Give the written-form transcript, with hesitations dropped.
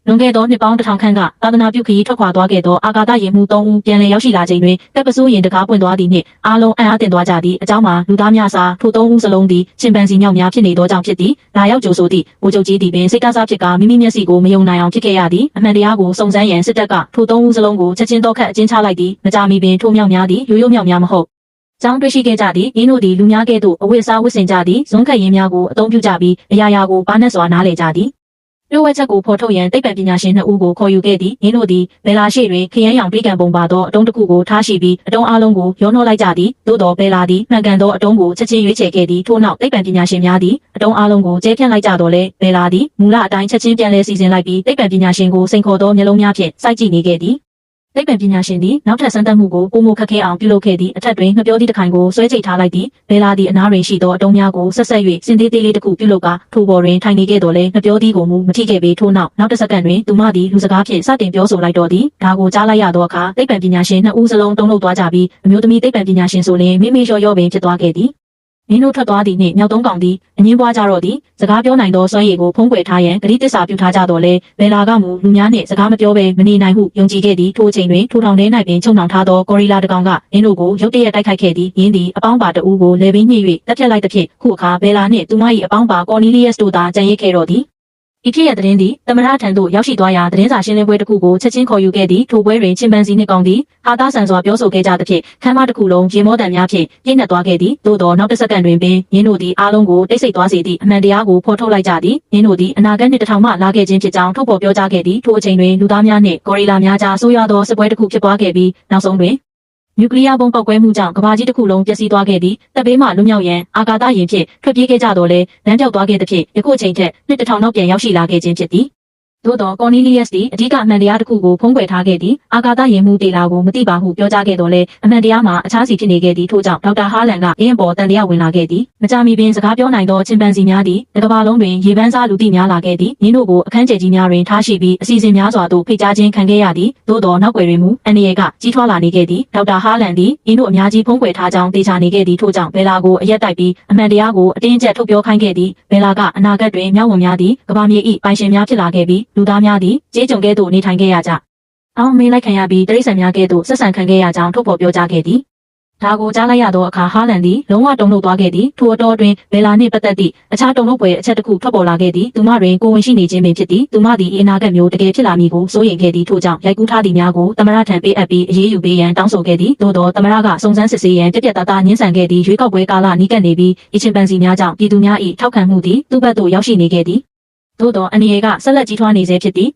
လွန်ခဲ့သောနှစ်ပေါင်း1000ခန့်ကသာသနာပြုခရီးထွက်ခွာသွားခဲ့သောအာကာသယာဉ်မှူး3ဦးပြန်လည်ရောက်ရှိလာချိန်တွင်ကပ်ပစိုးယာဉ်တကားပွင့်သွားသည့်နှင့်အားလုံးအံ့အားသင့်သွားကြသည့်အကြောင်းမှာလူသားများစားထို3ဦးစလုံးသည်ချင်ပန်စီမြောက်များဖြစ်နေသောကြောင့်ဖြစ်သည်လာရောက်ကြိုဆိုသည့်ဗိုလ်ချုပ်ကြီးသည်ပင်စိတ်ကားစားဖြစ်ကမိမိမျက်စိကိုမယုံနိုင်အောင်ဖြစ်ခဲ့ရသည်အမှန်တရားကိုစုံစမ်းရန်စစ်တပ်ကထို3ဦးစလုံးကိုချက်ချင်းတော့ခတ်အကျဉ်းချလိုက်သည်မကြာမီပင်ထိုမြောက်များသည်ရိုးရိုးမြောက်များမဟုတ်ကျောင်းတွေ့ရှိခဲ့ကြသည်ရင်းတို့သည်လူများကဲ့သို့အဝတ်အစားဝတ်ဆင်ကြသည်ဇွန်းခတ်ရင်းများကိုအသုံးပြုကြပြီးအရာရာကိုပါးနက်စွာနားလည်ကြသည်ပြောဝဲချက်ကိုဖော်ထုတ်ရန်သိပ္ပံပညာရှင်2ဦးကိုခေါ်ယူခဲ့သည်ရင်းတို့သည်ဘယ်လာရှိတွင်ခရမ်းရောင်ပြေးကံပုံပါသောအတုံးတစ်ခုကိုထားရှိပြီးအတုံးအလုံးကိုရောနှောလိုက်ကြသည်သို့တော်ဘယ်လာသည်မှန်ကန်သောအတုံးကိုချက်ချင်းရွေးချယ်ခဲ့သည်ထို့နောက်သိပ္ပံပညာရှင်များသည်အတုံးအလုံးကိုကျဲဖြန့်လိုက်ကြတော့လဲဘယ်လာသည်မူလအတိုင်းချက်ချင်းပြန်လည်စီစဉ်လိုက်ပြီးသိပ္ပံပညာရှင်ကိုစိန်ခေါ်သောမျက်လုံးများဖြင့်စိုက်ကြည့်နေခဲ့သည်သိပ္ပံပညာရှင်သည်နောက်ထပ်စမ်းသပ်မှုကိုပုံမခက်ခဲအောင်ပြုလုပ်ခဲ့သည့်အထက်တွင်ငပြောသည့်တစ်ခိုင်ကိုဆွဲချိတ်ထားလိုက်သည်ဘယ်လာသည့်အနားတွင်ရှိသောအတုံးများကိုဆက်ဆက်၍စင်သေးသေးလေးတစ်ခုပြုလုပ်ကာထိုပေါ်တွင်ထိုင်နေခဲ့တော်လဲငပြောသည့်ကိုမူမထိခဲ့ပေထို့နောက်တစ်စက္ကန့်တွင်သူမသည်လူစကားဖြင့်စတင်ပြောဆိုလိုက်တော်သည်ဒါကိုကြားလိုက်ရသောအခါသိပ္ပံပညာရှင်2ဦးစလုံးတုန်လှုပ်သွားကြပြီးအမျိုးသမီးသိပ္ပံပညာရှင်ဆိုလျှင်မိမိလျော့ပင်ဖြစ်သွားခဲ့သည်မင်းတို့ထွက်သွားသည်နှင့်မြောက်သုံးကောင်သည်အငင်းပွားကြတော့သည်စကားပြောနိုင်သောစွမ်းရည်ကိုဖုံးကွယ်ထားရန်ဂတိတစ္ဆာပြုထားကြတော့လဲဘယ်လာကမူလူများနှင့်စကားမပြောဘဲမနေနိုင်ဟုယုံကြည်ခဲ့သည်ထိုအချိန်တွင်ထိုထောင်ထဲ၌ပင်ချုံနှောင်ထားသောကော်ရီလာတစ်ကောင်ကမင်းတို့ကိုရုတ်တရက်တိုက်ခိုက်ခဲ့သည်ယင်းသည်အပေါင်းပါတအူးကိုလေပင်ညှိ၍တပ်ဖြတ်လိုက်သဖြင့်ခုအခါဘယ်လာနှင့်သူမ၏အပေါင်းပါကော်နီလီယပ်စ်တို့သာကြံရစ်ခဲ့တော့သည်ဤဖြစ်ရသတင်းသည်သမရထံသို့ရောက်ရှိသွားရာသတင်းစာရှင်းလင်းပွဲတစ်ခုကိုချက်ချင်းခေါ်ယူခဲ့သည်ထိုပွဲတွင်ချင်ပန်စီနှင့်ကောင်သည်ဟာသားဆန်စွာပြောဆိုခဲ့ကြသဖြင့်ခမ်းမတစ်ခုလုံးရေမောတံများဖြင့်ပြည့်နှက်သွားခဲ့သည်သို့သောနောက်တစ်စက္ကန့်တွင်ပင်ရင်းတို့သည်အားလုံးကိုတိတ်ဆိတ်သွားစေသည့်အမှန်တရားကိုဖော်ထုတ်လိုက်ကြသည်ရင်းတို့သည်အနာဂတ်နှစ်1000မှလာခဲ့ခြင်းဖြစ်ကြောင်းထုတ်ဖော်ပြောကြားခဲ့သည်ထိုအချိန်တွင်လူသားများနှင့်ဂေါ်ရီလာများကြားဆိုးရွားသောစစ်ပွဲတစ်ခုဖြစ်ပွားခဲ့ပြီးနောက်ဆုံးတွင်နျူကလ িয়ার ဘုံပောက်ကွဲမှုကြောင့်ကမ္ဘာကြီးတစ်ခုလုံးပျက်စီးသွားခဲ့သည်တပ်ဘေးမှလွတ်မြောက်ရန်အာကာသယာဉ်ဖြင့်ထွက်ပြေးခဲ့ကြတော့လဲလမ်းပြောက်သွားခဲ့သဖြင့်ယခုအချိန်ထက်နှစ်1000နောက်ပြန်ရောက်ရှိလာခဲ့ခြင်းဖြစ်သည်သို့သောကော်နီလီယပ်စ်သည်အဓိကအမှန်တရားတစ်ခုကိုဖုံးကွယ်ထားခဲ့သည်အာကာသယာဉ်မှူးတေလာကိုမသိပါဟုပြောကြားခဲ့တော်လဲအမှန်တရားမှာအခြားစီဖြစ်နေခဲ့သည်ထို့ကြောင့်ဒေါက်တာဟာလန်ကအင်းပေါ်တန်တရားဝင်လာခဲ့သည်မကြာမီပင်စကားပြောနိုင်သောချင်ပန်စီများသည်တစ်ကမ္ဘာလုံးတွင်ရေပန်းစားလူသိများလာခဲ့သည်နင်းတို့ကိုအခန်းကျယ်ကြီးများတွင်ထားရှိပြီးအစီအစဉ်များစွာသို့ဖိတ်ကြားခြင်းခံခဲ့ရသည်သို့သောနောက်ွယ်တွင်မူအန်နီယေကကြီးထွားလာနေခဲ့သည်ဒေါက်တာဟာလန်သည်နင်းတို့အများကြီးဖုံးကွယ်ထားကြောင်းသိချနေခဲ့သည်ထို့ကြောင့်ဘယ်လာကိုအရက်တိုက်ပြီးအမှန်တရားကိုအတင်းအကျပ်ထုတ်ပြောခိုင်းခဲ့သည်ဘယ်လာကအနာဂတ်တွင်မြောက်ဝင်များသည်ကမ္ဘာမြေ၏ပိုင်ရှင်များဖြစ်လာခဲ့ပြီးလူသားများသည်ကျေးကျွန်ကဲ့သို့နေထိုင်ခဲ့ရကြ။အောင်မင်းလိုက်ခံရပြီးတိရစ္ဆာန်များကဲ့သို့ဆက်ဆံခံခဲ့ရကြောင်းထုတ်ဖော်ပြောကြားခဲ့သည်။ဒါကိုကြားလိုက်ရသောအခါဟာလန်သည်လုံးဝတုန်လှုပ်သွားခဲ့သည်။ထိုအတောအတွင်းဘယ်လာနှင့်ပတ်သက်သည့်အခြားတုန်လှုပ်ဖွယ်အချက်တစ်ခုထွက်ပေါ်လာခဲ့သည်။သူမတွင်ကိုယ်ဝင်ရှိနေခြင်းပင်ဖြစ်သည်။သူမသည်အနာဂတ်မျိုးတကယ်ဖြစ်လာမည်ကိုစိုးရိမ်ခဲ့သည်ထို့ကြောင့်ရိုက်ကူးထားသည့်များကိုသမရထံပေးအပ်ပြီးအရေးယူပေးရန်တောင်းဆိုခဲ့သည်။သို့သောသမရကစုံစမ်းစစ်ဆေးရန်ပြပြသားသားညှင်းဆန်ခဲ့သည်ရွေးကောက်ပွဲကာလနီးကပ်နေပြီးအချင်းပန်စီများကြောင့်ပြည်သူများ၏ထောက်ခံမှုသည်သူ့ဘက်သို့ရောက်ရှိနေခဲ့သည်။သို့သောအန်နီယေကဆက်လက်ကြီးထွားနေဆဲဖြစ်သည်